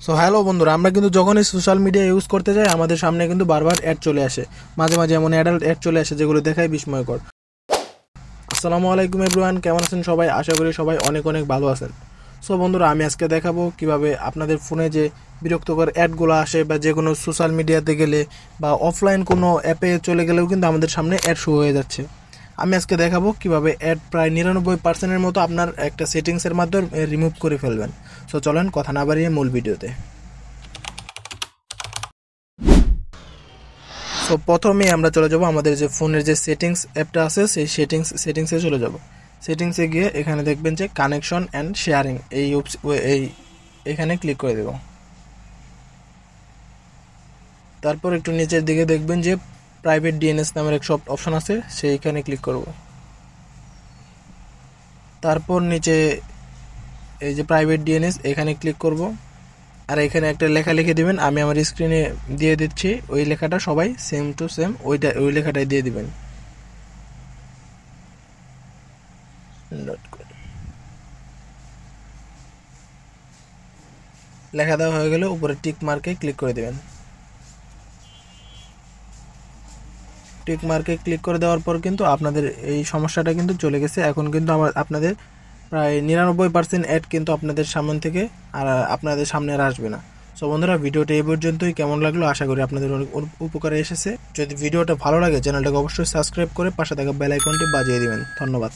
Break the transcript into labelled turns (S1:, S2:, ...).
S1: So hello বন্ধুরা, আমরা কিন্তু যখনই সোশ্যাল মিডিয়া ইউজ করতে যাই আমাদের সামনে কিন্তু বারবার অ্যাড চলে আসে। মাঝে মাঝে এমন অ্যাডাল্ট অ্যাড চলে আসে যেগুলো দেখায় বিস্ময়কর। আসসালামু আলাইকুম এভরিওয়ান, কেমন আছেন সবাই? আশা করি সবাই অনেক অনেক ভালো আছেন। সো বন্ধুরা, আমি আজকে দেখাবো কিভাবে আপনাদের ফোনে যে বিরক্তকর অ্যাডগুলো আসে বা যে কোনো সোশ্যাল মিডিয়াতে গেলে বা অফলাইন কোনো অ্যাপে চলে গেলেও কিন্তু আমাদের সামনে অ্যাড শো হয়ে যাচ্ছে। আমি আজকে দেখাবো কিভাবে অ্যাড প্রায় 99% মতো আপনার একটা সেটিংসের মাধ্যমে রিমুভ করে ফেলবেন। সো চলেন কথা না বাড়িয়ে মূল ভিডিওতে। সো প্রথমে আমরা চলে যাব আমাদের যে ফোনের যে সেটিংস অ্যাপটা আছে সেই সেটিংসে চলে যাব। সেটিংসে গিয়ে এখানে দেখবেন যে কানেকশন অ্যান্ড শেয়ারিং এই এখানে ক্লিক করে দেব। তারপর একটু নিচের দিকে দেখবেন যে প্রাইভেট ডিএনএস নামের এক অপশন আছে, সেইখানে ক্লিক করব। তারপর নিচে এই যে প্রাইভেট ডিএনএস এখানে ক্লিক করব। আর এখানে একটা লেখা লিখে দিবেন, আমি আমার স্ক্রিনে দিয়ে দিচ্ছি। ওই লেখাটা সবাই সেম টু সেম ওই লেখাটাই দিয়ে দিবেন। লেখা দেওয়া হয়ে গেলে উপরে টিক মার্কে ক্লিক করে দেবেন। টিক মার্কে ক্লিক করে দেওয়ার পর কিন্তু আপনাদের এই সমস্যাটা কিন্তু চলে গেছে। এখন কিন্তু আপনাদের প্রায় 99% অ্যাড কিন্তু আপনাদের সামনে থেকে আর আপনাদের সামনে আর আসবে না। সো বন্ধুরা, ভিডিওটা এই পর্যন্তই। কেমন লাগলো আশা করি আপনাদের অনেক উপকারে এসেছে। যদি ভিডিওটা ভালো লাগে চ্যানেলটাকে অবশ্যই সাবস্ক্রাইব করে পাশে থাকা বেল আইকনটি বাজিয়ে দিবেন। ধন্যবাদ।